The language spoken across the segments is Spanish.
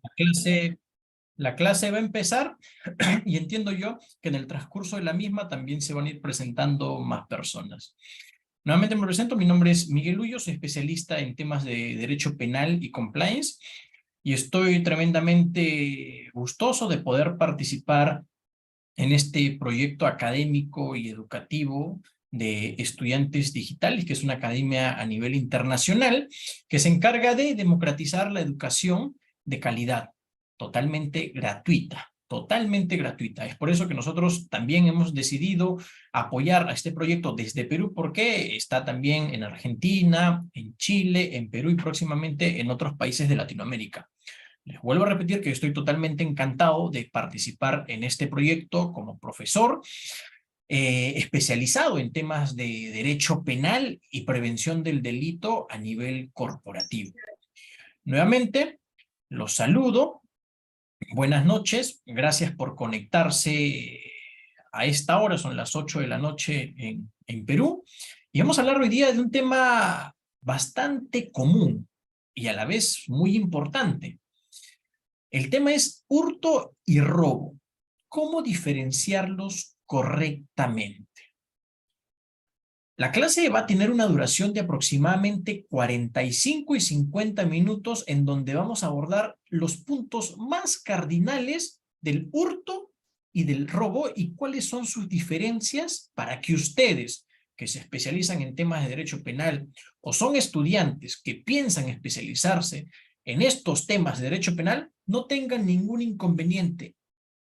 La clase, la clase va a empezar y entiendo yo que en el transcurso de la misma también se van a ir presentando más personas. Nuevamente me presento, mi nombre es Miguel Ullo, soy especialista en temas de derecho penal y compliance y estoy tremendamente gustoso de poder participar en este proyecto académico y educativo de estudiantes digitales, que es una academia a nivel internacional, que se encarga de democratizar la educación de calidad, totalmente gratuita, totalmente gratuita. Es por eso que nosotros también hemos decidido apoyar a este proyecto desde Perú, porque está también en Argentina, en Chile, en Perú y próximamente en otros países de Latinoamérica. Les vuelvo a repetir que estoy totalmente encantado de participar en este proyecto como profesor especializado en temas de derecho penal y prevención del delito a nivel corporativo. Nuevamente, los saludo. Buenas noches. Gracias por conectarse a esta hora. Son las 8 de la noche en Perú. Y vamos a hablar hoy día de un tema bastante común y a la vez muy importante. El tema es hurto y robo. ¿Cómo diferenciarlos correctamente? La clase va a tener una duración de aproximadamente 45 y 50 minutos en donde vamos a abordar los puntos más cardinales del hurto y del robo y cuáles son sus diferencias para que ustedes que se especializan en temas de derecho penal o son estudiantes que piensan especializarse en estos temas de derecho penal no tengan ningún inconveniente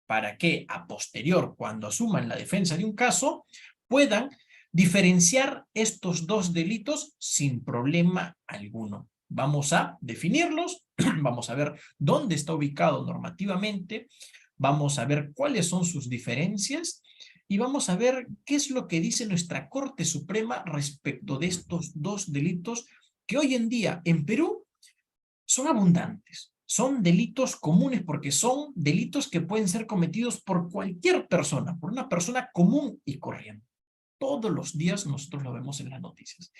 para que a posterior, cuando asuman la defensa de un caso, puedan diferenciar estos dos delitos sin problema alguno. Vamos a definirlos, vamos a ver dónde está ubicado normativamente, vamos a ver cuáles son sus diferencias y vamos a ver qué es lo que dice nuestra Corte Suprema respecto de estos dos delitos que hoy en día en Perú son abundantes. Son delitos comunes porque son delitos que pueden ser cometidos por cualquier persona, por una persona común y corriente. Todos los días nosotros lo vemos en las noticias.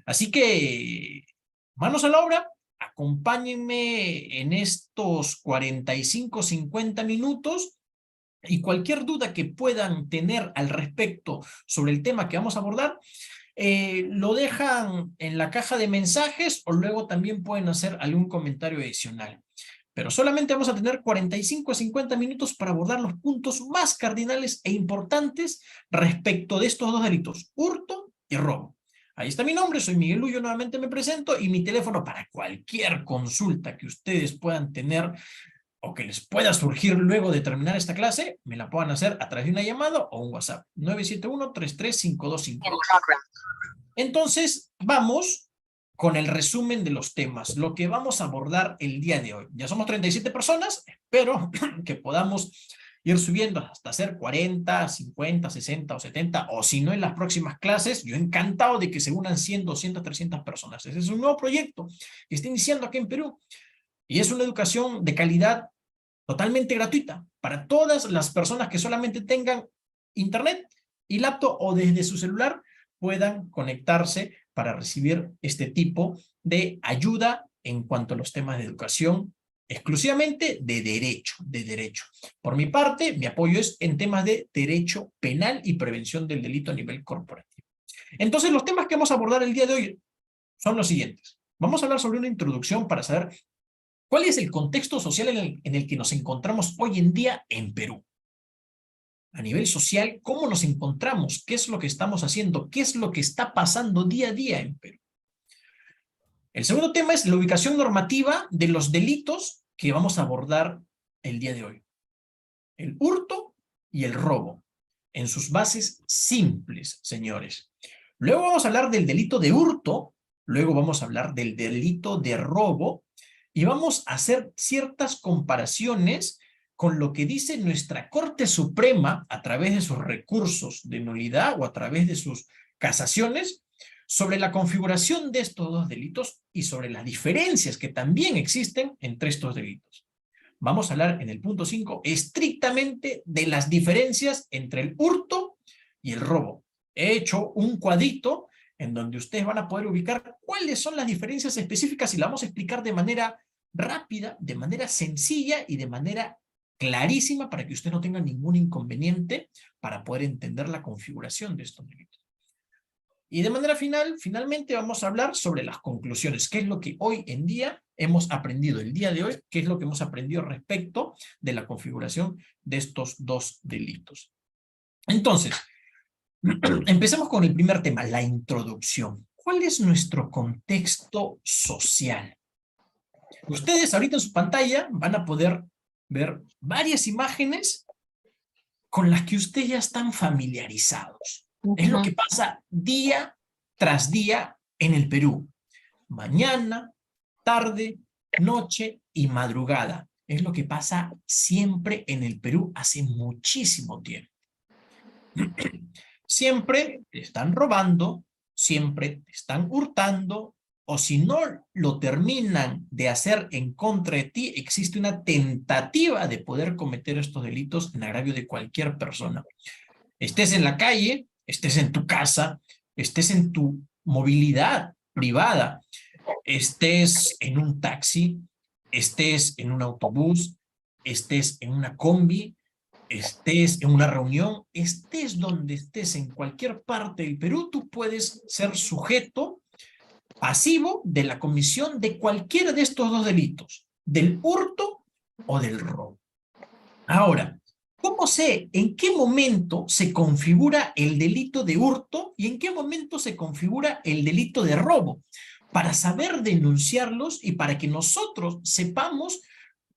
Así que, manos a la obra, acompáñenme en estos 45, 50 minutos y cualquier duda que puedan tener al respecto sobre el tema que vamos a abordar, lo dejan en la caja de mensajes o luego también pueden hacer algún comentario adicional. Pero solamente vamos a tener 45 a 50 minutos para abordar los puntos más cardinales e importantes respecto de estos dos delitos, hurto y robo. Ahí está mi nombre, soy Miguel Ullo, nuevamente me presento, y mi teléfono para cualquier consulta que ustedes puedan tener o que les pueda surgir luego de terminar esta clase, me la puedan hacer a través de una llamada o un WhatsApp, 971-335252. Entonces, vamos con el resumen de los temas, lo que vamos a abordar el día de hoy. Ya somos 37 personas, espero que podamos ir subiendo hasta ser 40, 50, 60 o 70, o si no en las próximas clases, yo encantado de que se unan 100, 200, 300 personas. Ese es un nuevo proyecto que está iniciando aquí en Perú y es una educación de calidad totalmente gratuita para todas las personas que solamente tengan internet y laptop o desde su celular puedan conectarse para recibir este tipo de ayuda en cuanto a los temas de educación exclusivamente de derecho, de derecho. Por mi parte, mi apoyo es en temas de derecho penal y prevención del delito a nivel corporativo. Entonces, los temas que vamos a abordar el día de hoy son los siguientes. Vamos a hablar sobre una introducción para saber ¿cuál es el contexto social en el que nos encontramos hoy en día en Perú? A nivel social, ¿cómo nos encontramos? ¿Qué es lo que estamos haciendo? ¿Qué es lo que está pasando día a día en Perú? El segundo tema es la ubicación normativa de los delitos que vamos a abordar el día de hoy. El hurto y el robo, en sus bases simples, señores. Luego vamos a hablar del delito de hurto, luego vamos a hablar del delito de robo, y vamos a hacer ciertas comparaciones con lo que dice nuestra Corte Suprema a través de sus recursos de nulidad o a través de sus casaciones sobre la configuración de estos dos delitos y sobre las diferencias que también existen entre estos delitos. Vamos a hablar en el punto 5 estrictamente de las diferencias entre el hurto y el robo. He hecho un cuadrito en donde ustedes van a poder ubicar cuáles son las diferencias específicas y la vamos a explicar de manera rápida, de manera sencilla y de manera clarísima para que usted no tenga ningún inconveniente para poder entender la configuración de estos delitos. Y de manera finalmente vamos a hablar sobre las conclusiones, qué es lo que hoy en día hemos aprendido, el día de hoy, qué es lo que hemos aprendido respecto de la configuración de estos dos delitos. Entonces, empecemos con el primer tema, la introducción. ¿Cuál es nuestro contexto social? Ustedes ahorita en su pantalla van a poder ver varias imágenes con las que ustedes ya están familiarizados. Es lo que pasa día tras día en el Perú. Mañana, tarde, noche y madrugada. Es lo que pasa siempre en el Perú hace muchísimo tiempo. Siempre te están robando, siempre te están hurtando, o si no lo terminan de hacer en contra de ti, existe una tentativa de poder cometer estos delitos en agravio de cualquier persona. Estés en la calle, estés en tu casa, estés en tu movilidad privada, estés en un taxi, estés en un autobús, estés en una combi, estés en una reunión, estés donde estés en cualquier parte del Perú, tú puedes ser sujeto pasivo de la comisión de cualquiera de estos dos delitos, del hurto o del robo. Ahora, ¿cómo sé en qué momento se configura el delito de hurto y en qué momento se configura el delito de robo? Para saber denunciarlos y para que nosotros sepamos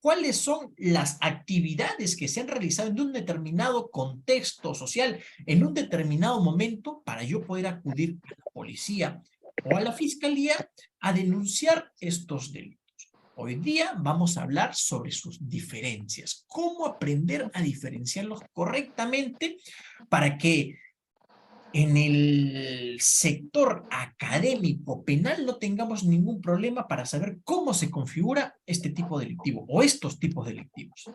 cuáles son las actividades que se han realizado en un determinado contexto social, en un determinado momento, para yo poder acudir a la policía o a la fiscalía a denunciar estos delitos. Hoy día vamos a hablar sobre sus diferencias, cómo aprender a diferenciarlos correctamente para que en el sector académico penal no tengamos ningún problema para saber cómo se configura este tipo delictivo o estos tipos delictivos.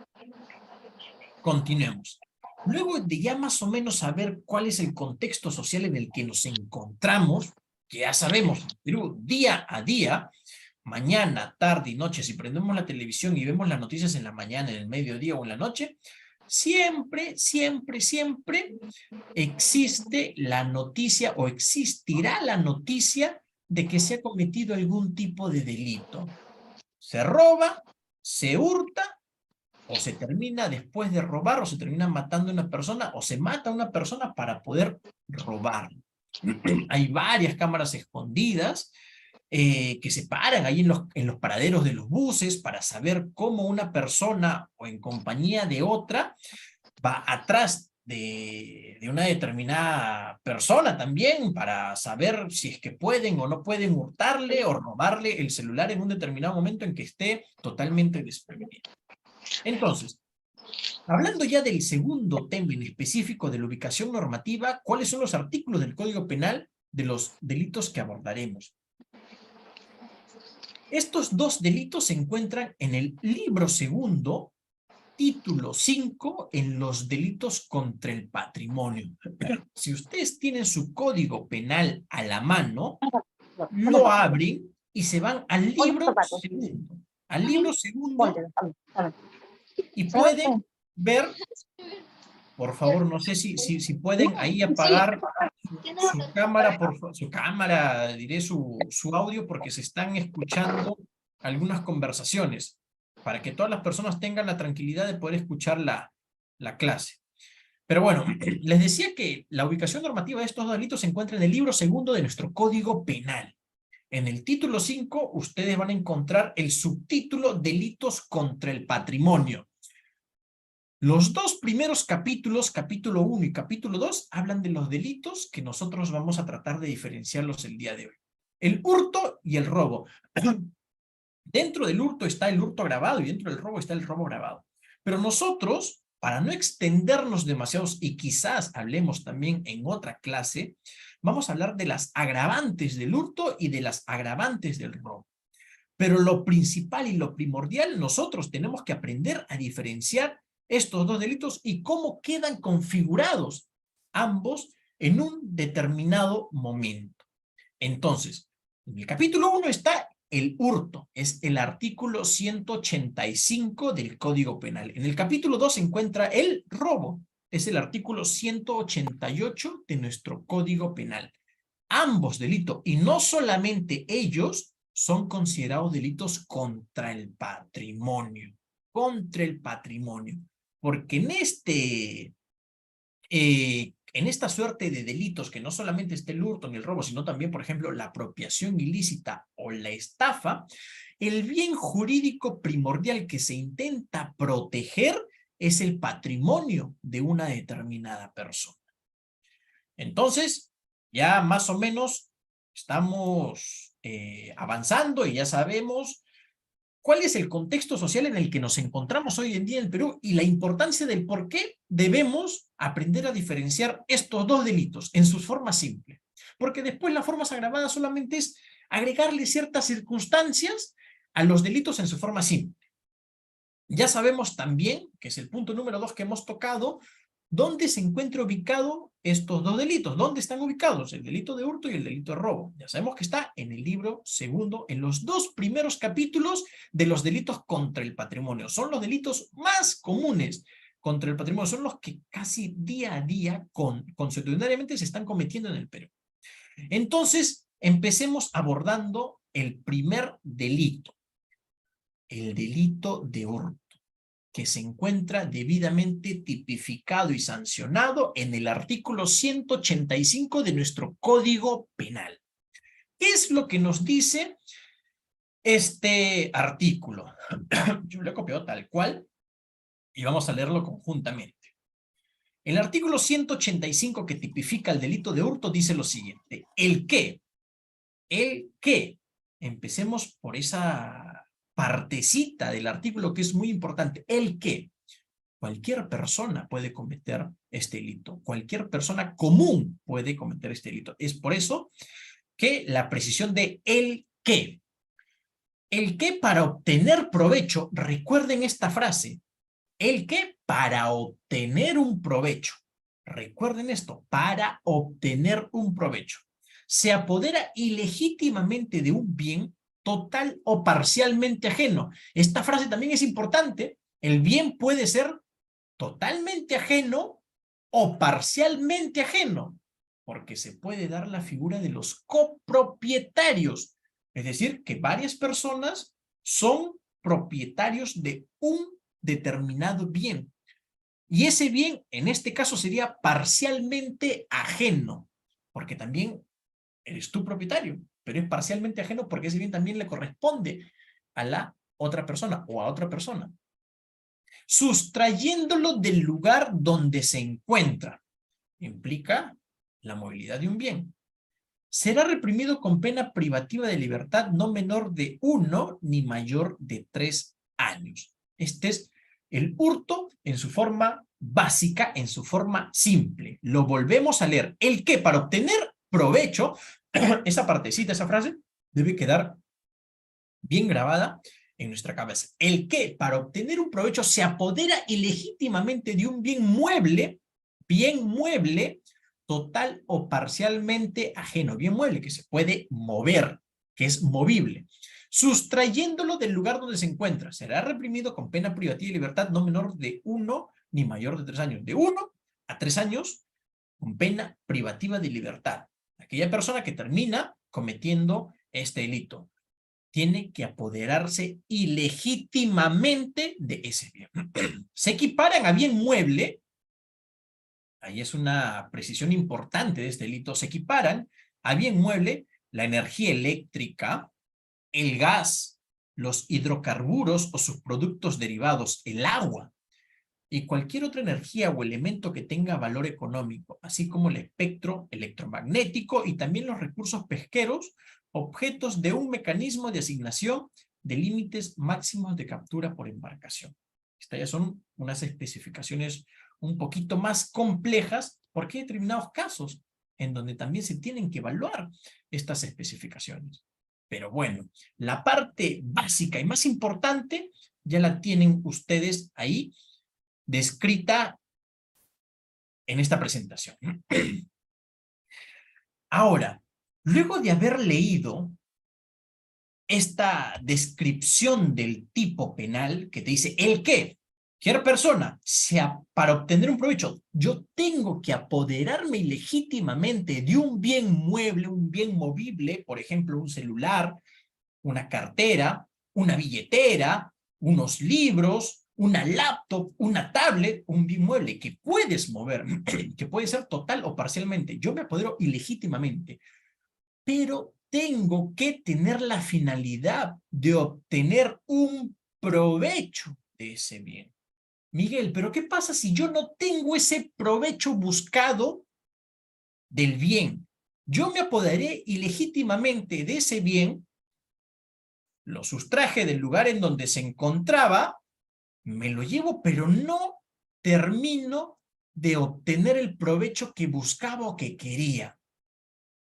Continuemos. Luego de ya más o menos saber cuál es el contexto social en el que nos encontramos, que ya sabemos, Perú, día a día, mañana, tarde y noche, si prendemos la televisión y vemos las noticias en la mañana, en el mediodía o en la noche, siempre existe la noticia o existirá la noticia de que se ha cometido algún tipo de delito. Se roba, se hurta, o se termina después de robar, o se termina matando a una persona, o se mata a una persona para poder robar. Hay varias cámaras escondidas que se paran ahí en los paraderos de los buses para saber cómo una persona o en compañía de otra va atrás de una determinada persona también para saber si es que pueden o no pueden hurtarle o robarle el celular en un determinado momento en que esté totalmente desprevenido. Entonces, hablando ya del segundo tema en específico de la ubicación normativa, ¿cuáles son los artículos del Código Penal de los delitos que abordaremos? Estos dos delitos se encuentran en el libro segundo, título 5, en los delitos contra el patrimonio. Si ustedes tienen su Código Penal a la mano, lo abren y se van al libro segundo. Al libro segundo y pueden ver, por favor, no sé si pueden ahí apagar su cámara, su cámara, diré su audio, porque se están escuchando algunas conversaciones, para que todas las personas tengan la tranquilidad de poder escuchar la clase. Pero bueno, les decía que la ubicación normativa de estos dos delitos se encuentra en el libro segundo de nuestro Código Penal. En el título 5, ustedes van a encontrar el subtítulo Delitos contra el Patrimonio. Los dos primeros capítulos, capítulo 1 y capítulo 2, hablan de los delitos que nosotros vamos a tratar de diferenciarlos el día de hoy. El hurto y el robo. Dentro del hurto está el hurto agravado y dentro del robo está el robo agravado. Pero nosotros, para no extendernos demasiados y quizás hablemos también en otra clase, vamos a hablar de las agravantes del hurto y de las agravantes del robo. Pero lo principal y lo primordial, nosotros tenemos que aprender a diferenciar estos dos delitos y cómo quedan configurados ambos en un determinado momento. Entonces, en el capítulo 1 está el hurto, es el artículo 185 del Código Penal. En el capítulo 2 se encuentra el robo, es el artículo 188 de nuestro Código Penal. Ambos delitos, y no solamente ellos, son considerados delitos contra el patrimonio. Contra el patrimonio. Porque en esta suerte de delitos, que no solamente está el hurto ni el robo, sino también, por ejemplo, la apropiación ilícita o la estafa, el bien jurídico primordial que se intenta proteger es el patrimonio de una determinada persona. Entonces, ya más o menos estamos avanzando y ya sabemos cuál es el contexto social en el que nos encontramos hoy en día en el Perú y la importancia del por qué debemos aprender a diferenciar estos dos delitos en sus formas simples. Porque después las formas agravadas solamente es agregarle ciertas circunstancias a los delitos en su forma simple. Ya sabemos también, que es el punto número 2 que hemos tocado, dónde se encuentra ubicado estos dos delitos. ¿Dónde están ubicados? El delito de hurto y el delito de robo. Ya sabemos que está en el libro segundo, en los 2 primeros capítulos de los delitos contra el patrimonio. Son los delitos más comunes contra el patrimonio. Son los que casi día a día, consuetudinariamente, se están cometiendo en el Perú. Entonces, empecemos abordando el primer delito. El delito de hurto, que se encuentra debidamente tipificado y sancionado en el artículo 185 de nuestro Código Penal. ¿Qué es lo que nos dice este artículo? Yo lo he copiado tal cual y vamos a leerlo conjuntamente. El artículo 185 que tipifica el delito de hurto dice lo siguiente: el que, empecemos por esa partecita del artículo que es muy importante, el que cualquier persona puede cometer este delito, cualquier persona común puede cometer este delito. Es por eso que la precisión de el que para obtener provecho, recuerden esta frase, el que para obtener un provecho, recuerden esto, para obtener un provecho, se apodera ilegítimamente de un bien total o parcialmente ajeno. Esta frase también es importante. El bien puede ser totalmente ajeno o parcialmente ajeno, porque se puede dar la figura de los copropietarios, es decir, que varias personas son propietarios de un determinado bien. Y ese bien, en este caso, sería parcialmente ajeno, porque también eres tú propietario, pero es parcialmente ajeno porque ese bien también le corresponde a la otra persona o a otra persona. Sustrayéndolo del lugar donde se encuentra. Implica la movilidad de un bien. Será reprimido con pena privativa de libertad no menor de 1 ni mayor de 3 años. Este es el hurto en su forma básica, en su forma simple. Lo volvemos a leer. El que para obtener provecho, esa partecita, esa frase, debe quedar bien grabada en nuestra cabeza. El que para obtener un provecho se apodera ilegítimamente de un bien mueble, total o parcialmente ajeno, bien mueble que se puede mover, que es movible, sustrayéndolo del lugar donde se encuentra, será reprimido con pena privativa de libertad no menor de 1 ni mayor de 3 años, de 1 a 3 años con pena privativa de libertad. Aquella persona que termina cometiendo este delito tiene que apoderarse ilegítimamente de ese bien. Se equiparan a bien mueble, ahí es una precisión importante de este delito, se equiparan a bien mueble la energía eléctrica, el gas, los hidrocarburos o sus productos derivados, el agua, y cualquier otra energía o elemento que tenga valor económico, así como el espectro electromagnético y también los recursos pesqueros, objetos de un mecanismo de asignación de límites máximos de captura por embarcación. Estas ya son unas especificaciones un poquito más complejas porque hay determinados casos en donde también se tienen que evaluar estas especificaciones. Pero bueno, la parte básica y más importante ya la tienen ustedes ahí descrita en esta presentación. Ahora, luego de haber leído esta descripción del tipo penal que te dice el qué. Cualquier persona, para obtener un provecho, yo tengo que apoderarme ilegítimamente de un bien mueble, un bien movible, por ejemplo, un celular, una cartera, una billetera, unos libros, una laptop, una tablet, un bien mueble que puedes mover, que puede ser total o parcialmente. Yo me apodero ilegítimamente, pero tengo que tener la finalidad de obtener un provecho de ese bien. Miguel, pero ¿qué pasa si yo no tengo ese provecho buscado del bien? Yo me apoderé ilegítimamente de ese bien, lo sustraje del lugar en donde se encontraba, me lo llevo, pero no termino de obtener el provecho que buscaba o que quería.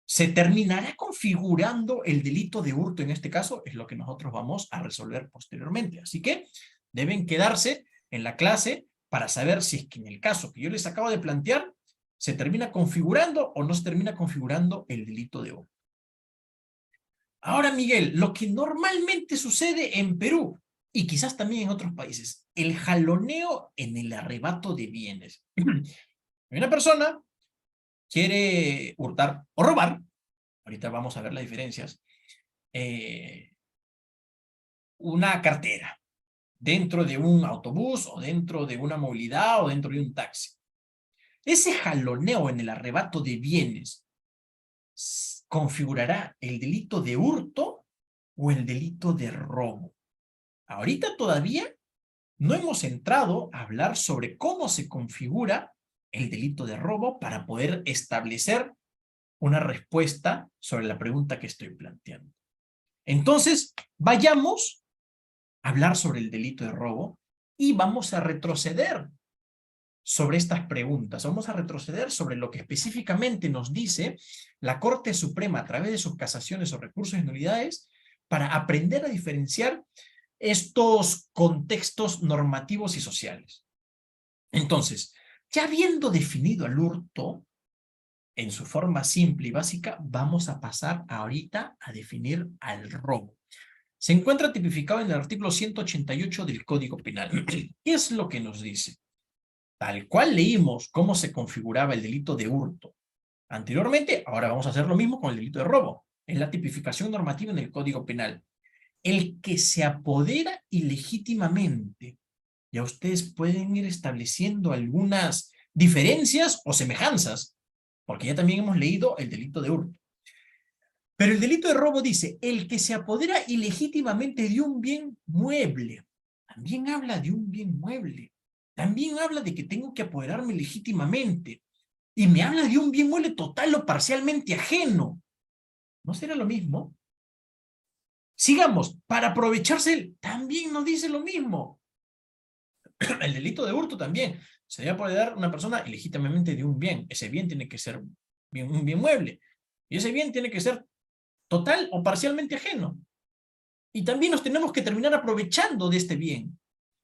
Se terminará configurando el delito de hurto, en este caso, es lo que nosotros vamos a resolver posteriormente. Así que deben quedarse en la clase para saber si es que en el caso que yo les acabo de plantear, se termina configurando o no se termina configurando el delito de hurto. Ahora, Miguel, lo que normalmente sucede en Perú y quizás también en otros países, el jaloneo en el arrebato de bienes. Una persona quiere hurtar o robar, ahorita vamos a ver las diferencias, una cartera dentro de un autobús o dentro de una movilidad o dentro de un taxi. Ese jaloneo en el arrebato de bienes configurará el delito de hurto o el delito de robo. Ahorita todavía no hemos entrado a hablar sobre cómo se configura el delito de robo para poder establecer una respuesta sobre la pregunta que estoy planteando. Entonces, vayamos a hablar sobre el delito de robo y vamos a retroceder sobre estas preguntas. Vamos a retroceder sobre lo que específicamente nos dice la Corte Suprema a través de sus casaciones o recursos de nulidades para aprender a diferenciar estos contextos normativos y sociales. Entonces, ya habiendo definido el hurto en su forma simple y básica, vamos a pasar ahorita a definir al robo. Se encuentra tipificado en el artículo 188 del Código Penal. ¿Qué es lo que nos dice? Tal cual leímos cómo se configuraba el delito de hurto anteriormente, ahora vamos a hacer lo mismo con el delito de robo. Es la tipificación normativa en el Código Penal. El que se apodera ilegítimamente. Ya ustedes pueden ir estableciendo algunas diferencias o semejanzas, porque ya también hemos leído el delito de hurto. Pero el delito de robo dice, el que se apodera ilegítimamente de un bien mueble. También habla de un bien mueble. También habla de que tengo que apoderarme legítimamente. Y me habla de un bien mueble total o parcialmente ajeno. ¿No será lo mismo? Sigamos, para aprovecharse, también nos dice lo mismo. El delito de hurto también. Se debe apoderar una persona ilegítimamente de un bien. Ese bien tiene que ser un bien mueble. Y ese bien tiene que ser total o parcialmente ajeno. Y también nos tenemos que terminar aprovechando de este bien.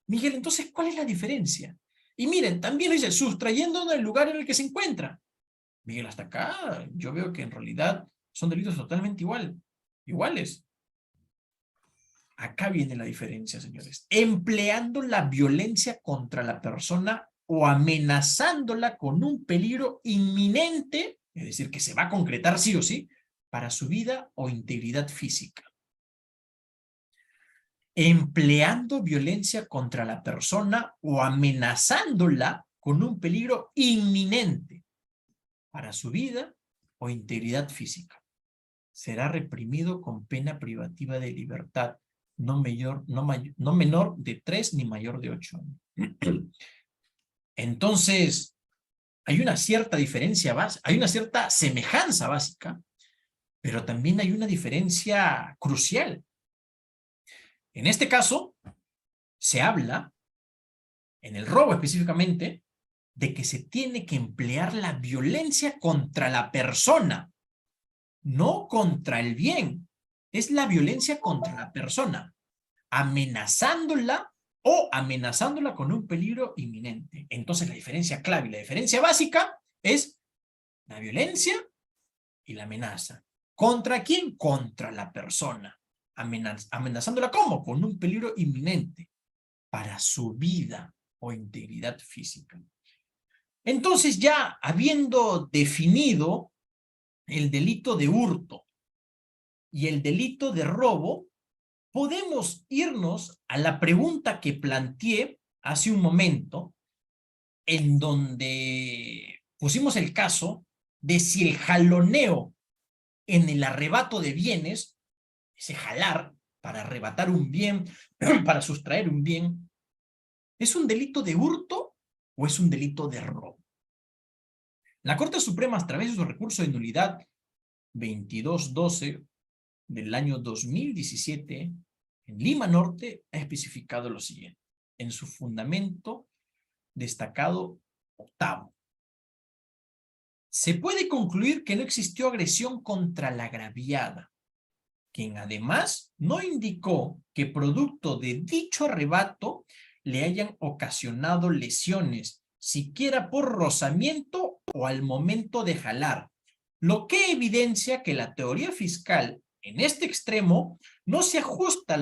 Miguel, entonces, ¿cuál es la diferencia? Y miren, también dice, sustrayendo del lugar en el que se encuentra. Miguel, hasta acá yo veo que en realidad son delitos totalmente iguales. Acá viene la diferencia, señores. Empleando la violencia contra la persona o amenazándola con un peligro inminente, es decir, que se va a concretar sí o sí, para su vida o integridad física. Empleando violencia contra la persona o amenazándola con un peligro inminente para su vida o integridad física. Será reprimido con pena privativa de libertad, no menor de 3 ni mayor de 8 años. Entonces, hay una cierta diferencia básica, hay una cierta semejanza básica, pero también hay una diferencia crucial. En este caso, se habla, en el robo específicamente, de que se tiene que emplear la violencia contra la persona, no contra el bien. Es la violencia contra la persona, amenazándola o amenazándola con un peligro inminente. Entonces la diferencia clave y la diferencia básica es la violencia y la amenaza. ¿Contra quién? Contra la persona. amenazándola ¿cómo? Con un peligro inminente para su vida o integridad física. Entonces, ya habiendo definido el delito de hurto y el delito de robo, podemos irnos a la pregunta que planteé hace un momento, en donde pusimos el caso de si el jaloneo en el arrebato de bienes, ese jalar para arrebatar un bien, para sustraer un bien, ¿es un delito de hurto o es un delito de robo? La Corte Suprema, a través de su recurso de nulidad 2212 del año 2017, en Lima Norte, ha especificado lo siguiente, en su fundamento destacado octavo. Se puede concluir que no existió agresión contra la agraviada, quien además no indicó que producto de dicho arrebato le hayan ocasionado lesiones, siquiera por rozamiento o al momento de jalar, lo que evidencia que la teoría fiscal en este extremo no se ajusta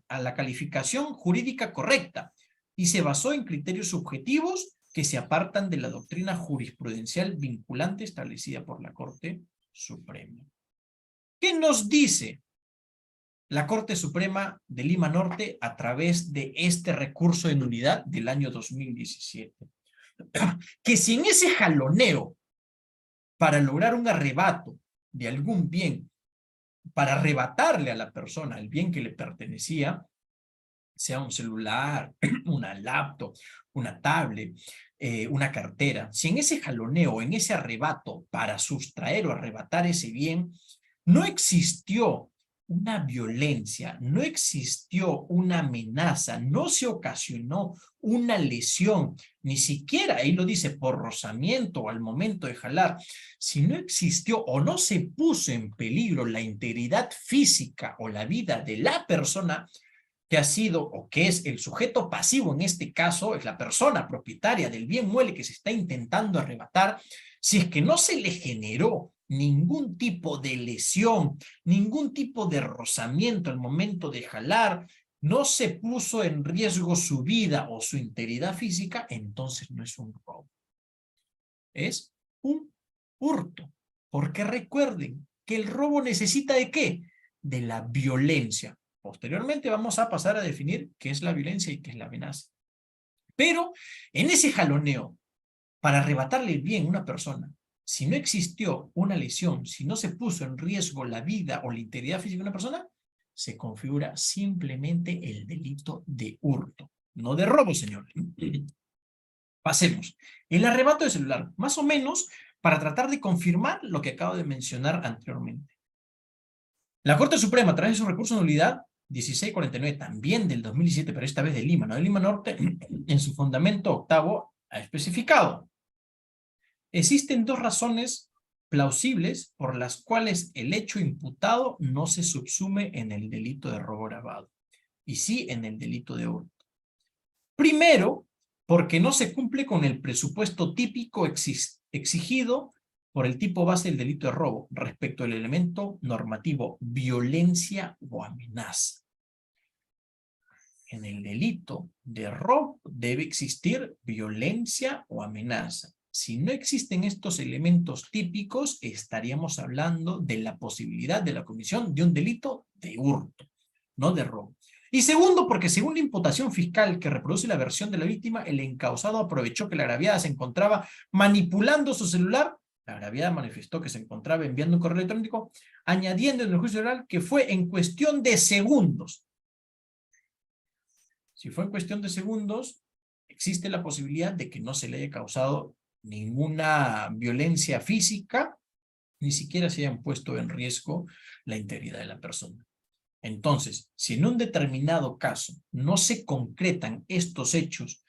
a la calificación jurídica correcta y se basó en criterios subjetivos que se apartan de la doctrina jurisprudencial vinculante establecida por la Corte Suprema. ¿Qué nos dice la Corte Suprema de Lima Norte a través de este recurso de nulidad del año 2017? Que si en ese jaloneo para lograr un arrebato de algún bien, para arrebatarle a la persona el bien que le pertenecía, sea un celular, una laptop, una tablet, una cartera, si en ese jaloneo, en ese arrebato para sustraer o arrebatar ese bien, no existió una violencia, no existió una amenaza, no se ocasionó una lesión, ni siquiera, ahí lo dice, por rozamiento o al momento de jalar, si no existió o no se puso en peligro la integridad física o la vida de la persona que ha sido o que es el sujeto pasivo en este caso, es la persona propietaria del bien mueble que se está intentando arrebatar, si es que no se le generó ningún tipo de lesión, ningún tipo de rozamiento al momento de jalar, no se puso en riesgo su vida o su integridad física, entonces no es un robo. Es un hurto. Porque recuerden que el robo necesita ¿de qué? De la violencia. Posteriormente vamos a pasar a definir qué es la violencia y qué es la amenaza. Pero en ese jaloneo, para arrebatarle el bien a una persona, si no existió una lesión, si no se puso en riesgo la vida o la integridad física de una persona, se configura simplemente el delito de hurto, no de robo, señor. Pasemos. El arrebato de celular, más o menos para tratar de confirmar lo que acabo de mencionar anteriormente. La Corte Suprema, a través de su recurso de nulidad 1649, también del 2017, pero esta vez de Lima, no de Lima Norte, en su fundamento octavo, ha especificado: existen dos razones plausibles por las cuales el hecho imputado no se subsume en el delito de robo agravado, y sí en el delito de hurto. Primero, porque no se cumple con el presupuesto típico exigido por el tipo base del delito de robo respecto al elemento normativo violencia o amenaza. En el delito de robo debe existir violencia o amenaza. Si no existen estos elementos típicos, estaríamos hablando de la posibilidad de la comisión de un delito de hurto, no de robo. Y segundo, porque según la imputación fiscal que reproduce la versión de la víctima, el encausado aprovechó que la agraviada se encontraba manipulando su celular. La agraviada manifestó que se encontraba enviando un correo electrónico, añadiendo en el juicio oral que fue en cuestión de segundos. Si fue en cuestión de segundos, existe la posibilidad de que no se le haya causado ninguna violencia física, ni siquiera se hayan puesto en riesgo la integridad de la persona. Entonces, si en un determinado caso no se concretan estos hechos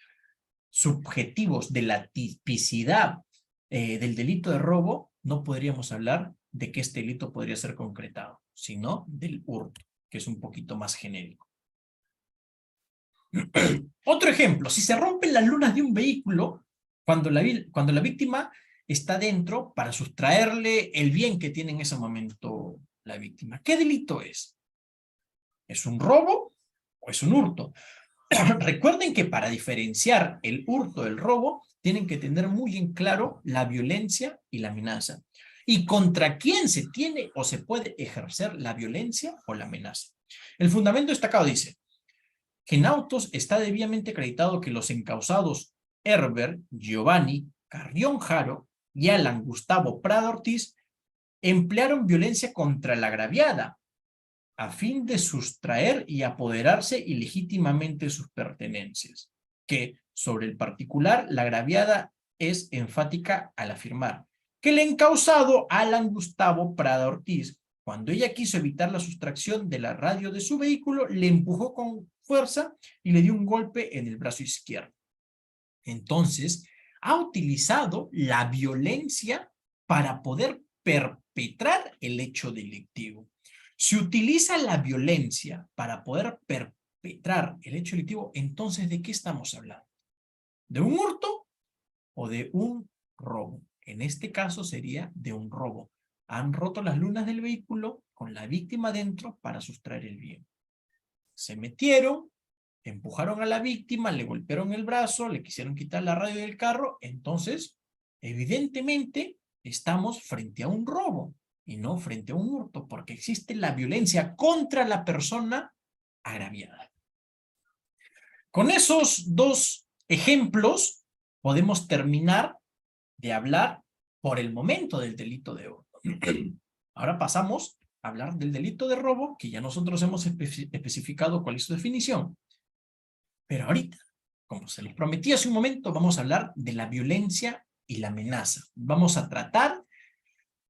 subjetivos de la tipicidad del delito de robo, no podríamos hablar de que este delito podría ser concretado, sino del hurto, que es un poquito más genérico. Otro ejemplo, si se rompen las lunas de un vehículo cuando la víctima está dentro para sustraerle el bien que tiene en ese momento la víctima, ¿qué delito es? ¿Es un robo o es un hurto? Recuerden que para diferenciar el hurto del robo, tienen que tener muy en claro la violencia y la amenaza. ¿Y contra quién se tiene o se puede ejercer la violencia o la amenaza? El fundamento destacado dice que en autos está debidamente acreditado que los encausados Herbert, Giovanni, Carrión Jaro y Alan Gustavo Prado Ortiz emplearon violencia contra la agraviada a fin de sustraer y apoderarse ilegítimamente sus pertenencias, que sobre el particular la agraviada es enfática al afirmar que el encausado Alan Gustavo Prada Ortiz, cuando ella quiso evitar la sustracción de la radio de su vehículo, le empujó con fuerza y le dio un golpe en el brazo izquierdo. Entonces, ha utilizado la violencia para poder perpetrar el hecho delictivo. Si utiliza la violencia para poder perpetrar el hecho delictivo, entonces, ¿de qué estamos hablando? ¿De un hurto o de un robo? En este caso sería de un robo. Han roto las lunas del vehículo con la víctima dentro para sustraer el bien. Se metieron, empujaron a la víctima, le golpearon el brazo, le quisieron quitar la radio del carro, entonces, evidentemente, estamos frente a un robo y no frente a un hurto, porque existe la violencia contra la persona agraviada. Con esos dos ejemplos, podemos terminar de hablar por el momento del delito de hurto. Ahora pasamos a hablar del delito de robo, que ya nosotros hemos especificado cuál es su definición. Pero ahorita, como se los prometí hace un momento, vamos a hablar de la violencia y la amenaza. Vamos a tratar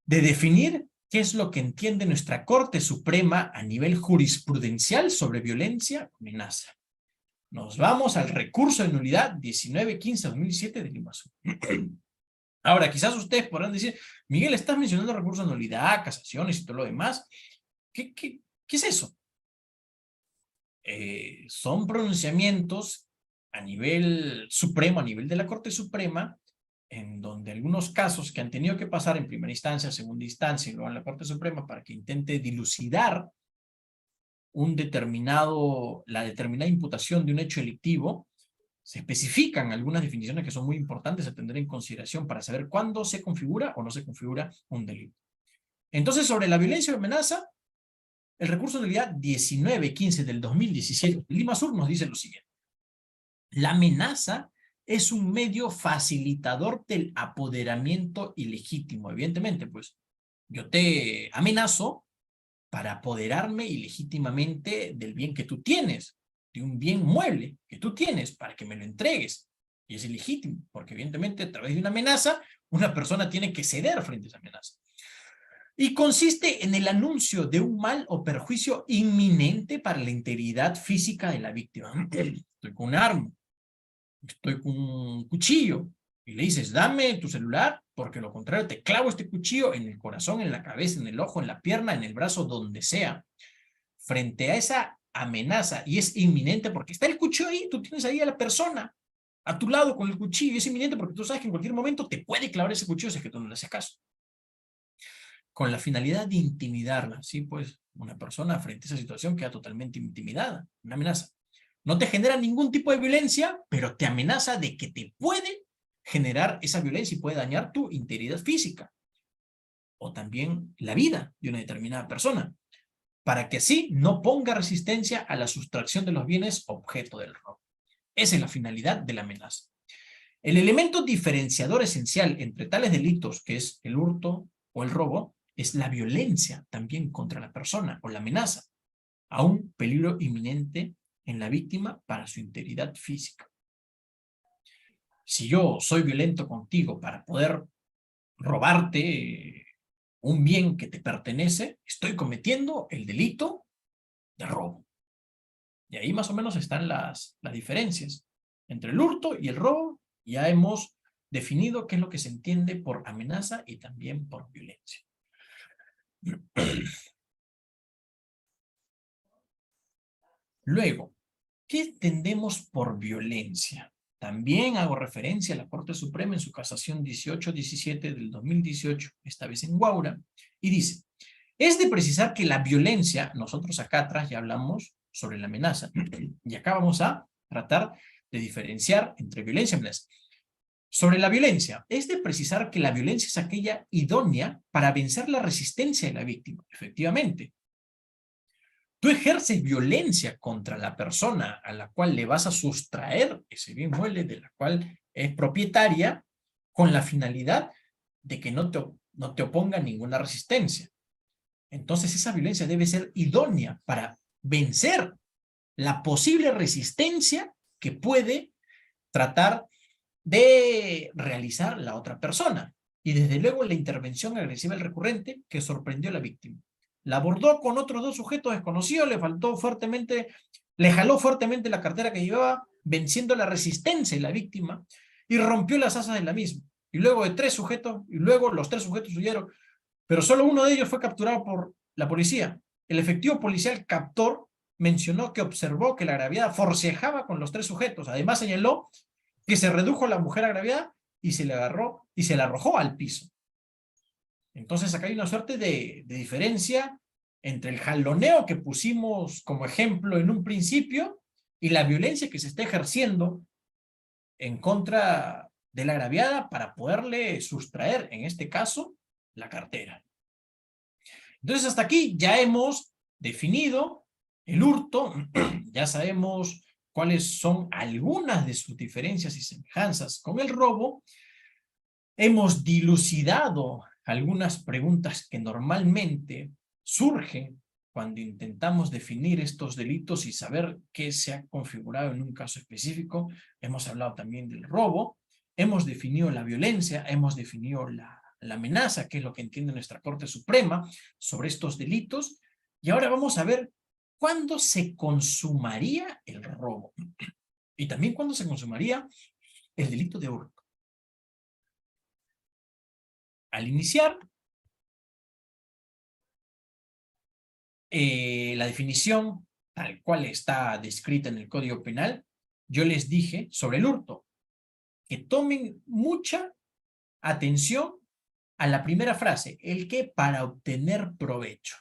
de definir qué es lo que entiende nuestra Corte Suprema a nivel jurisprudencial sobre violencia y amenaza. Nos vamos al recurso de nulidad 1915-2007 de Lima Sur. Ahora, quizás ustedes podrán decir, Miguel, estás mencionando recurso de nulidad, casaciones y todo lo demás. ¿Qué es eso? Son pronunciamientos a nivel supremo, a nivel de la Corte Suprema, en donde algunos casos que han tenido que pasar en primera instancia, segunda instancia y luego en la Corte Suprema para que intente dilucidar la determinada imputación de un hecho delictivo, se especifican algunas definiciones que son muy importantes a tener en consideración para saber cuándo se configura o no se configura un delito. Entonces, sobre la violencia o amenaza, el recurso de nulidad 1915 del 2017 de Lima Sur nos dice lo siguiente. La amenaza es un medio facilitador del apoderamiento ilegítimo. Evidentemente, pues, yo te amenazo para apoderarme ilegítimamente del bien que tú tienes, de un bien mueble que tú tienes, para que me lo entregues. Y es ilegítimo, porque evidentemente a través de una amenaza, una persona tiene que ceder frente a esa amenaza. Y consiste en el anuncio de un mal o perjuicio inminente para la integridad física de la víctima. Estoy con un arma, estoy con un cuchillo, y le dices, dame tu celular, porque lo contrario te clavo este cuchillo en el corazón, en la cabeza, en el ojo, en la pierna, en el brazo, donde sea. Frente a esa amenaza, y es inminente porque está el cuchillo ahí, tú tienes ahí a la persona a tu lado con el cuchillo, y es inminente porque tú sabes que en cualquier momento te puede clavar ese cuchillo si es que tú no le haces caso. Con la finalidad de intimidarla, ¿sí? Pues una persona frente a esa situación queda totalmente intimidada, una amenaza. No te genera ningún tipo de violencia, pero te amenaza de que te puede generar esa violencia y puede dañar tu integridad física o también la vida de una determinada persona, para que así no ponga resistencia a la sustracción de los bienes objeto del robo. Esa es la finalidad de la amenaza. El elemento diferenciador esencial entre tales delitos, que es el hurto o el robo, es la violencia también contra la persona o la amenaza a un peligro inminente en la víctima para su integridad física. Si yo soy violento contigo para poder robarte un bien que te pertenece, estoy cometiendo el delito de robo. Y ahí más o menos están las diferencias entre el hurto y el robo. Ya hemos definido qué es lo que se entiende por amenaza y también por violencia. Luego, ¿qué entendemos por violencia? También hago referencia a la Corte Suprema en su casación 18-17 del 2018, esta vez en Guaura, y dice, Es de precisar que la violencia, nosotros acá atrás ya hablamos sobre la amenaza, y acá vamos a tratar de diferenciar entre violencia y amenaza. Sobre la violencia, es de precisar que la violencia es aquella idónea para vencer la resistencia de la víctima. Efectivamente, tú ejerces violencia contra la persona a la cual le vas a sustraer ese bien mueble de la cual es propietaria con la finalidad de que no te oponga ninguna resistencia. Entonces esa violencia debe ser idónea para vencer la posible resistencia que puede tratar de realizar la otra persona. Y desde luego la intervención agresiva del recurrente que sorprendió a la víctima. La abordó con otros dos sujetos desconocidos, le jaló fuertemente la cartera que llevaba, venciendo la resistencia de la víctima, y rompió las asas de la misma. Y luego de tres sujetos, y luego los tres sujetos huyeron, pero solo uno de ellos fue capturado por la policía. El efectivo policial captor mencionó que observó que la agraviada forcejaba con los tres sujetos. Además señaló que se redujo la mujer agraviada y se le agarró y se la arrojó al piso. Entonces acá hay una suerte de diferencia entre el jaloneo que pusimos como ejemplo en un principio y la violencia que se está ejerciendo en contra de la agraviada para poderle sustraer, en este caso, la cartera. Entonces hasta aquí ya hemos definido el hurto, ya sabemos cuáles son algunas de sus diferencias y semejanzas con el robo. Hemos dilucidado algunas preguntas que normalmente surgen cuando intentamos definir estos delitos y saber qué se ha configurado en un caso específico. Hemos hablado también del robo, hemos definido la violencia, hemos definido la amenaza, que es lo que entiende nuestra Corte Suprema sobre estos delitos, y ahora vamos a ver cuándo se consumaría el robo y también cuándo se consumaría el delito de hurto. Al iniciar, la definición tal cual está descrita en el Código Penal, yo les dije sobre el hurto, que tomen mucha atención a la primera frase, el que para obtener provecho.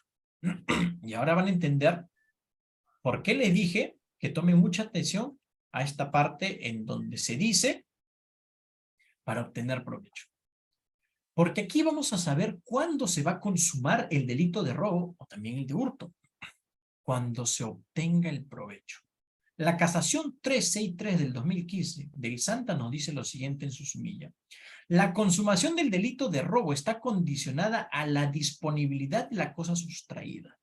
Y ahora van a entender por qué les dije que tomen mucha atención a esta parte en donde se dice para obtener provecho. Porque aquí vamos a saber cuándo se va a consumar el delito de robo o también el de hurto. Cuando se obtenga el provecho. La casación 363 del 2015 del Santa nos dice lo siguiente en su sumilla. La consumación del delito de robo está condicionada a la disponibilidad de la cosa sustraída,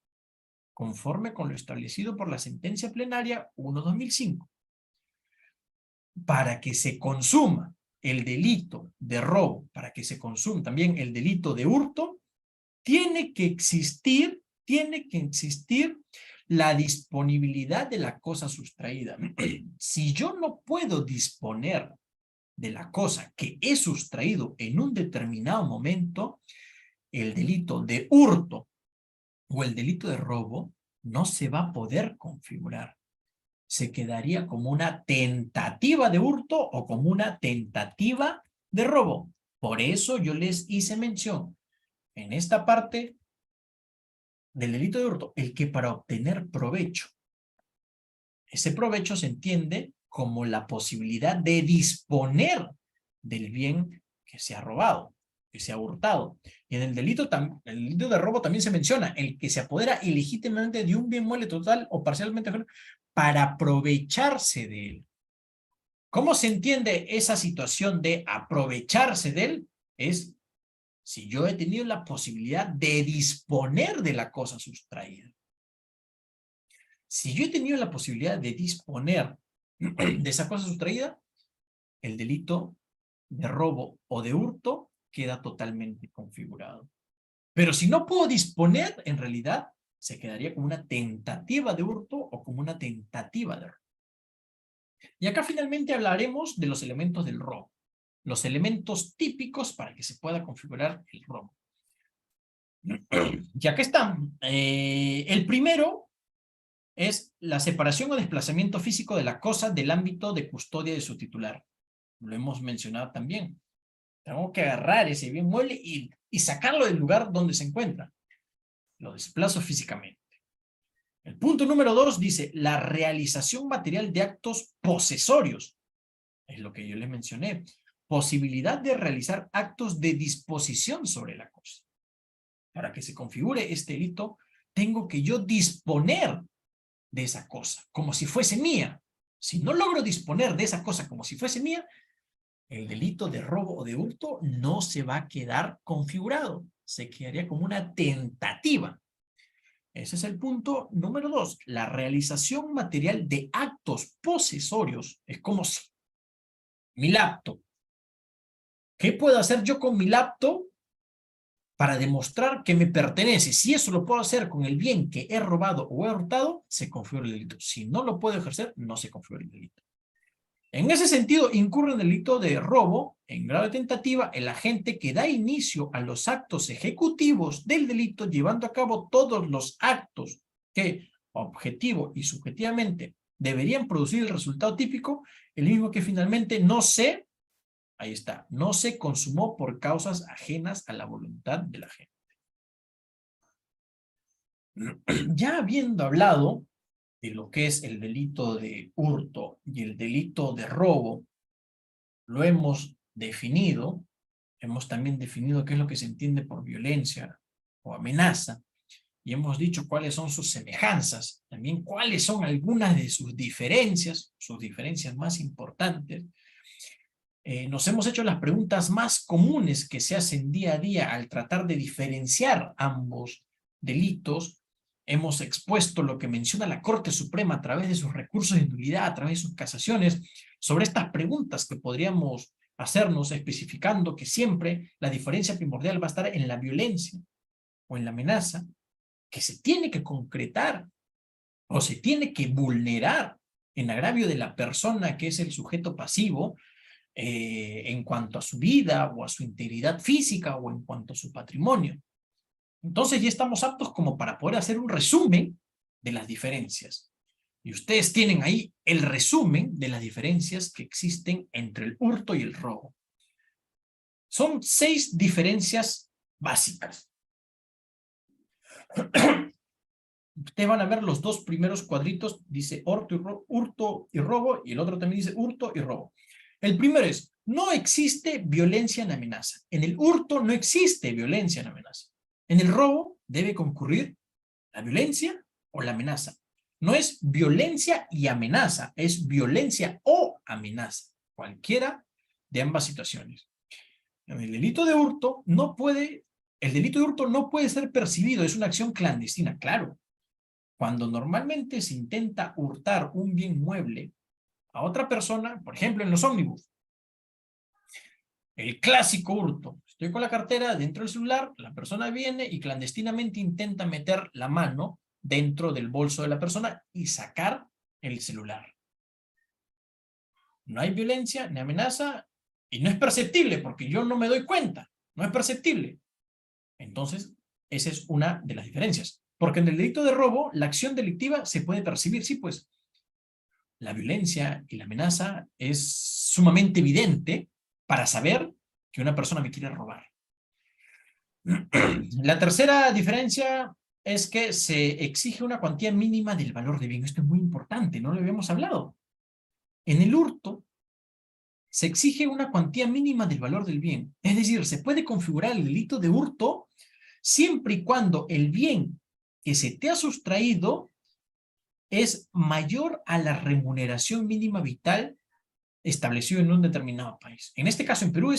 conforme con lo establecido por la sentencia plenaria 1/2005. Para que se consuma el delito de robo, para que se consuma también el delito de hurto, tiene que existir la disponibilidad de la cosa sustraída. Si yo no puedo disponer de la cosa que he sustraído en un determinado momento, el delito de hurto o el delito de robo no se va a poder configurar. Se quedaría como una tentativa de hurto o como una tentativa de robo. Por eso yo les hice mención en esta parte del delito de hurto, el que para obtener provecho. Ese provecho se entiende como la posibilidad de disponer del bien que se ha robado, que se ha hurtado. Y en el delito de robo también se menciona el que se apodera ilegítimamente de un bien mueble total o parcialmente para aprovecharse de él. ¿Cómo se entiende esa situación de aprovecharse de él? Es si yo he tenido la posibilidad de disponer de la cosa sustraída. Si yo he tenido la posibilidad de disponer de esa cosa sustraída, el delito de robo o de hurto queda totalmente configurado. Pero si no puedo disponer, en realidad se quedaría como una tentativa de hurto o como una tentativa de robo. Y acá finalmente hablaremos de los elementos del robo, los elementos típicos para que se pueda configurar el robo. Y acá están. El primero es la separación o desplazamiento físico de la cosa del ámbito de custodia de su titular. Lo hemos mencionado también. Tengo que agarrar ese bien mueble y sacarlo del lugar donde se encuentra. lo desplazo físicamente. El punto número 2 dice la realización material de actos posesorios. Es lo que yo les mencioné. Posibilidad de realizar actos de disposición sobre la cosa. Para que se configure este delito, tengo que yo disponer de esa cosa, como si fuese mía. Si no logro disponer de esa cosa como si fuese mía, el delito de robo o de hurto no se va a quedar configurado. Se quedaría como una tentativa. Ese es el punto número 2. La realización material de actos posesorios es como si mi laptop. ¿Qué puedo hacer yo con mi laptop para demostrar que me pertenece? Si eso lo puedo hacer con el bien que he robado o he hurtado, se configura el delito. Si no lo puedo ejercer, no se configura el delito. En ese sentido, incurre en el delito de robo en grado de tentativa el agente que da inicio a los actos ejecutivos del delito, llevando a cabo todos los actos que objetivo y subjetivamente deberían producir el resultado típico, el mismo que finalmente no se, ahí está, no se consumó por causas ajenas a la voluntad del agente. Ya habiendo hablado de lo que es el delito de hurto y el delito de robo, lo hemos definido, hemos también definido qué es lo que se entiende por violencia o amenaza, y hemos dicho cuáles son sus semejanzas, también cuáles son algunas de sus diferencias más importantes. Nos hemos hecho las preguntas más comunes que se hacen día a día al tratar de diferenciar ambos delitos. Hemos expuesto lo que menciona la Corte Suprema a través de sus recursos de nulidad, a través de sus casaciones, sobre estas preguntas que podríamos hacernos, especificando que siempre la diferencia primordial va a estar en la violencia o en la amenaza, que se tiene que concretar o se tiene que vulnerar en agravio de la persona que es el sujeto pasivo, en cuanto a su vida o a su integridad física o en cuanto a su patrimonio. Entonces ya estamos aptos como para poder hacer un resumen de las diferencias. Y ustedes tienen ahí el resumen de las diferencias que existen entre el hurto y el robo. Son 6 diferencias básicas. Ustedes van a ver los 2 primeros cuadritos, dice hurto y robo, y el otro también dice hurto y robo. El primero es, no existe violencia en amenaza. En el hurto no existe violencia en amenaza. En el robo debe concurrir la violencia o la amenaza. No es violencia y amenaza, es violencia o amenaza. Cualquiera de ambas situaciones. En el delito de hurto el delito de hurto no puede ser percibido, es una acción clandestina, claro. Cuando normalmente se intenta hurtar un bien mueble a otra persona, por ejemplo en los ómnibus, el clásico hurto, estoy con la cartera dentro del celular, la persona viene y clandestinamente intenta meter la mano dentro del bolso de la persona y sacar el celular. No hay violencia ni amenaza y no es perceptible porque yo no me doy cuenta, no es perceptible. Entonces, esa es una de las diferencias. Porque en el delito de robo, la acción delictiva se puede percibir, sí, pues la violencia y la amenaza es sumamente evidente para saber que una persona me quiere robar. La tercera diferencia es que se exige una cuantía mínima del valor del bien. Esto es muy importante, no lo habíamos hablado. En el hurto se exige una cuantía mínima del valor del bien. Es decir, se puede configurar el delito de hurto siempre y cuando el bien que se te ha sustraído es mayor a la remuneración mínima vital establecida en un determinado país. En este caso, en Perú,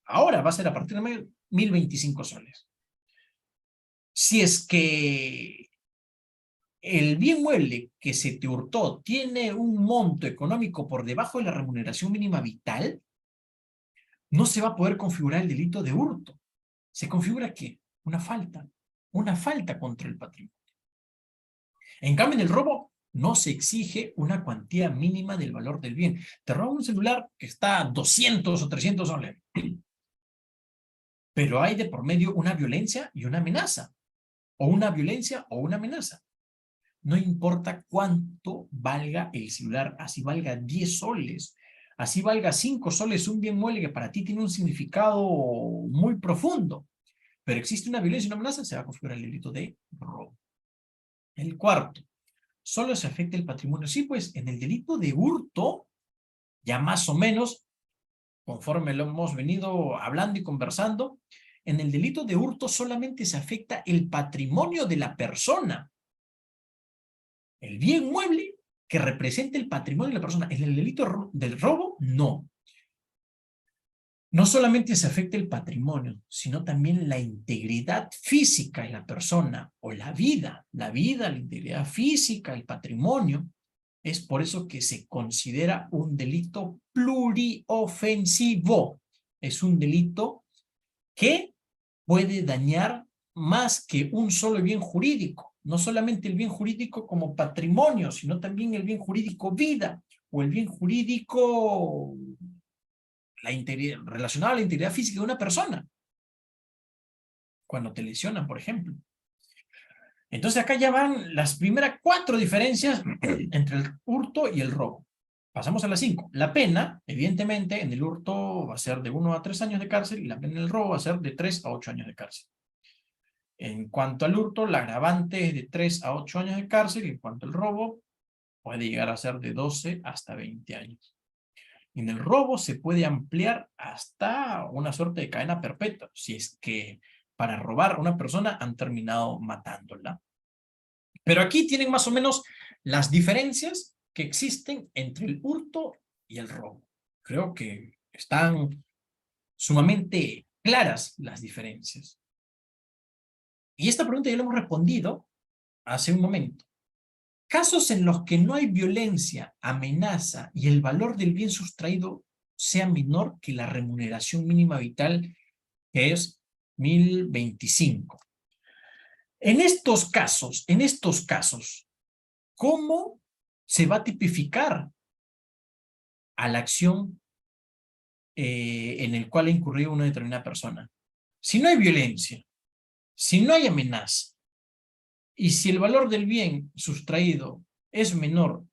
ahora va a ser a partir de 1.025 soles. Si es que el bien mueble que se te hurtó tiene un monto económico por debajo de la remuneración mínima vital, no se va a poder configurar el delito de hurto. ¿Se configura qué? Una falta contra el patrimonio. En cambio, en el robo no se exige una cuantía mínima del valor del bien. Te roban un celular que está a 200 o 300 soles, pero hay de por medio una violencia y una amenaza, o una violencia o una amenaza. No importa cuánto valga el celular, así valga 10 soles, así valga 5 soles, un bien mueble que para ti tiene un significado muy profundo. pero existe una violencia y una amenaza, se va a configurar el delito de robo. El cuarto, solo se afecta el patrimonio. Sí, pues en el delito de hurto, ya más o menos, conforme lo hemos venido hablando y conversando, en el delito de hurto solamente se afecta el patrimonio de la persona. El bien mueble que representa el patrimonio de la persona. En el delito del robo, no. No solamente se afecta el patrimonio, sino también la integridad física de la persona, o la vida, la integridad física, el patrimonio. Es por eso que se considera un delito pluriofensivo. Es un delito que puede dañar más que un solo bien jurídico. No solamente el bien jurídico como patrimonio, sino también el bien jurídico vida, o el bien jurídico relacionado a la integridad física de una persona. Cuando te lesionan, por ejemplo. Entonces acá ya van las primeras 4 diferencias entre el hurto y el robo. Pasamos a las 5. La pena, evidentemente, en el hurto va a ser de 1 a 3 años de cárcel y la pena en el robo va a ser de 3 a 8 años de cárcel. En cuanto al hurto, la agravante es de 3 a 8 años de cárcel y en cuanto al robo, puede llegar a ser de 12 hasta 20 años. En el robo se puede ampliar hasta una suerte de cadena perpetua, si es que para robar a una persona han terminado matándola. Pero aquí tienen más o menos las diferencias que existen entre el hurto y el robo. Creo que están sumamente claras las diferencias. Y esta pregunta ya la hemos respondido hace un momento. Casos en los que no hay violencia, amenaza y el valor del bien sustraído sea menor que la remuneración mínima vital, que es 1025. En estos casos, ¿cómo se va a tipificar a la acción en el cual ha incurrido una determinada persona? Si no hay violencia, si no hay amenaza, y si el valor del bien sustraído es menor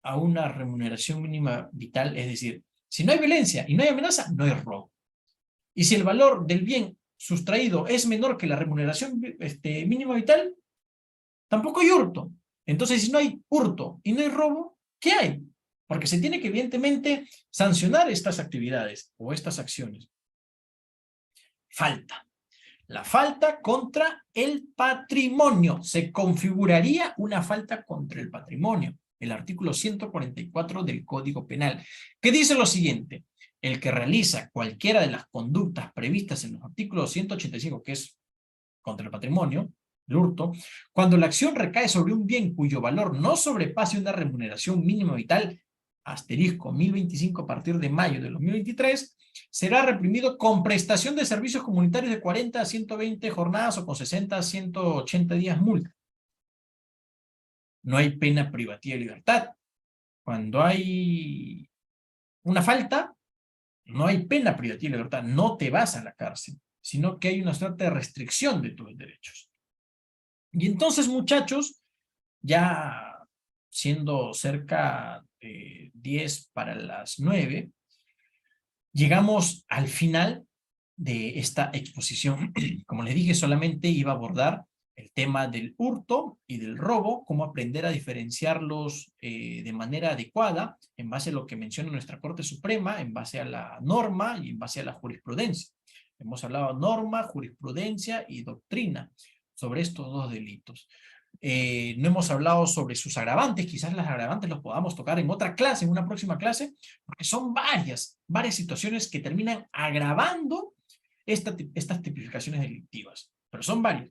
a una remuneración mínima vital, es decir, si no hay violencia y no hay amenaza, no hay robo. Y si el valor del bien sustraído es menor que la remuneración mínima vital, tampoco hay hurto. Entonces, si no hay hurto y no hay robo, ¿qué hay? Porque se tiene que evidentemente sancionar estas actividades o estas acciones. Falta. La falta contra el patrimonio. Se configuraría una falta contra el patrimonio. El artículo 144 del Código Penal, que dice lo siguiente: el que realiza cualquiera de las conductas previstas en los artículos 185, que es contra el patrimonio, el hurto, cuando la acción recae sobre un bien cuyo valor no sobrepase una remuneración mínima vital, asterisco 1025 a partir de mayo de 2023, será reprimido con prestación de servicios comunitarios de 40 a 120 jornadas o con 60 a 180 días multa. No hay pena privativa de libertad. Cuando hay una falta, no hay pena privativa de libertad, no te vas a la cárcel, sino que hay una suerte de restricción de tus derechos. Y entonces, muchachos, ya siendo cerca de 10 para las 9, llegamos al final de esta exposición. Como les dije, solamente iba a abordar el tema del hurto y del robo, cómo aprender a diferenciarlos de manera adecuada, en base a lo que menciona nuestra Corte Suprema, en base a la norma y en base a la jurisprudencia. Hemos hablado de norma, jurisprudencia y doctrina sobre estos 2 delitos. No hemos hablado sobre sus agravantes, quizás las agravantes los podamos tocar en otra clase, en una próxima clase, porque son varias situaciones que terminan agravando estas tipificaciones delictivas, pero son varias.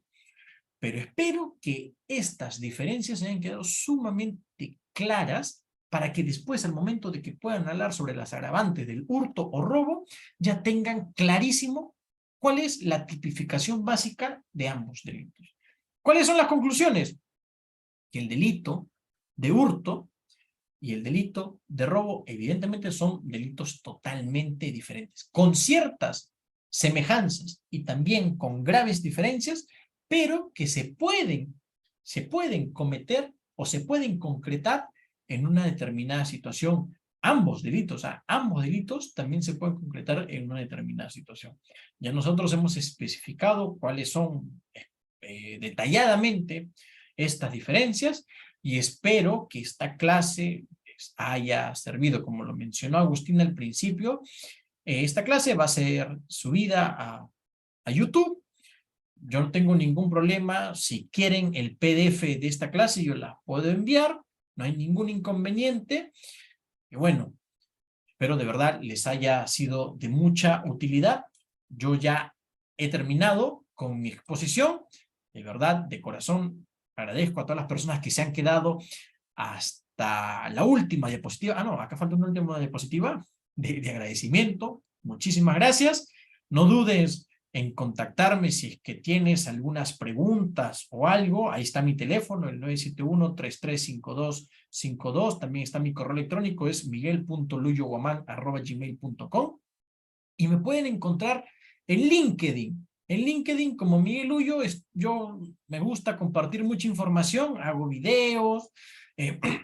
Pero espero que estas diferencias hayan quedado sumamente claras para que después, al momento de que puedan hablar sobre las agravantes del hurto o robo, ya tengan clarísimo cuál es la tipificación básica de ambos delitos. ¿Cuáles son las conclusiones? Que el delito de hurto y el delito de robo evidentemente son delitos totalmente diferentes, con ciertas semejanzas y también con graves diferencias, pero que se pueden cometer o se pueden concretar en una determinada situación ambos delitos, o sea, ambos delitos también se pueden concretar en una determinada situación. Ya nosotros hemos especificado cuáles son detalladamente estas diferencias y espero que esta clase les haya servido, como lo mencionó Agustín al principio. Esta clase va a ser subida a YouTube. Yo no tengo ningún problema. Si quieren el PDF de esta clase, yo la puedo enviar. No hay ningún inconveniente. Y bueno, espero de verdad les haya sido de mucha utilidad. Yo ya he terminado con mi exposición. De verdad, de corazón, agradezco a todas las personas que se han quedado hasta la última diapositiva. Ah, no, acá falta una última diapositiva de agradecimiento. Muchísimas gracias. No dudes en contactarme si es que tienes algunas preguntas o algo. Ahí está mi teléfono, el 971-335252. También está mi correo electrónico, es miguel.luyoguaman@gmail.com. Y me pueden encontrar en LinkedIn. En LinkedIn, como Miguel Ullo, yo me gusta compartir mucha información, hago videos,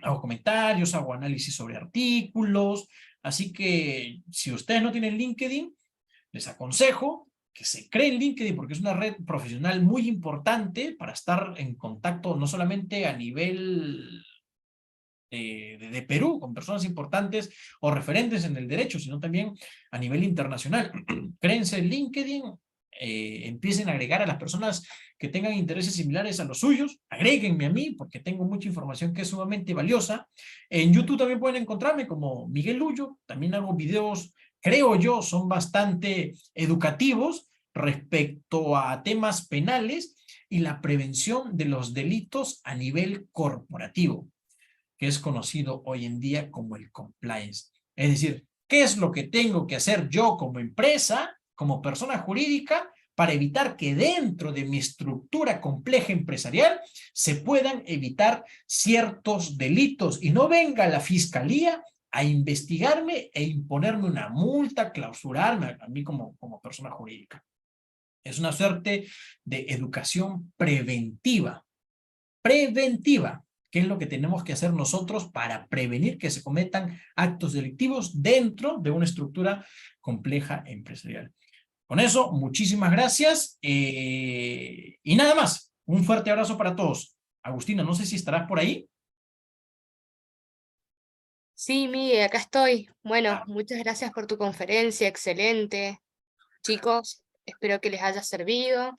hago comentarios, hago análisis sobre artículos. Así que si ustedes no tienen LinkedIn, les aconsejo que se creen LinkedIn porque es una red profesional muy importante para estar en contacto no solamente a nivel de Perú, con personas importantes o referentes en el derecho, sino también a nivel internacional. Créense en LinkedIn, empiecen a agregar a las personas que tengan intereses similares a los suyos, agréguenme a mí, porque tengo mucha información que es sumamente valiosa. En YouTube también pueden encontrarme como Miguel Luyo, también hago videos, creo yo, son bastante educativos respecto a temas penales y la prevención de los delitos a nivel corporativo, que es conocido hoy en día como el compliance. Es decir, ¿qué es lo que tengo que hacer yo como empresa, como persona jurídica, para evitar que dentro de mi estructura compleja empresarial se puedan evitar ciertos delitos y no venga la fiscalía a investigarme e imponerme una multa, clausurarme a mí como persona jurídica? Es una suerte de educación preventiva. Preventiva. ¿Qué es lo que tenemos que hacer nosotros para prevenir que se cometan actos delictivos dentro de una estructura compleja empresarial? Con eso, muchísimas gracias y nada más. Un fuerte abrazo para todos. Agustina, no sé si estarás por ahí. Sí, Miguel, acá estoy. Bueno, Ah, muchas gracias por tu conferencia, excelente. Chicos, espero que les haya servido.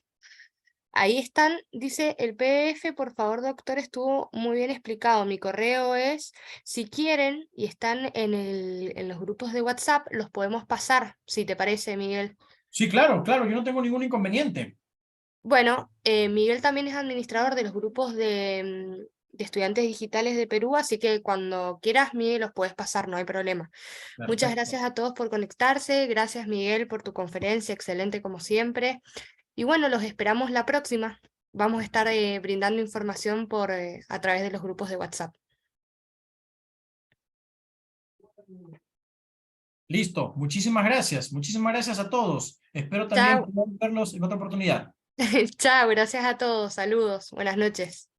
Ahí están, dice el PDF, por favor, doctor, estuvo muy bien explicado. Mi correo es, si quieren y están en los grupos de WhatsApp, los podemos pasar, si te parece, Miguel. sí, claro, claro, yo no tengo ningún inconveniente. Bueno, Miguel también es administrador de los grupos de estudiantes digitales de Perú, así que cuando quieras, Miguel, los puedes pasar, no hay problema. Muchas Perfecto. gracias a todos por conectarse, gracias Miguel por tu conferencia, excelente como siempre. Y bueno, los esperamos la próxima. Vamos a estar brindando información a través de los grupos de WhatsApp. Listo, muchísimas gracias. Muchísimas gracias a todos. Espero también Chao, poder verlos en otra oportunidad. chao, gracias a todos, saludos, buenas noches.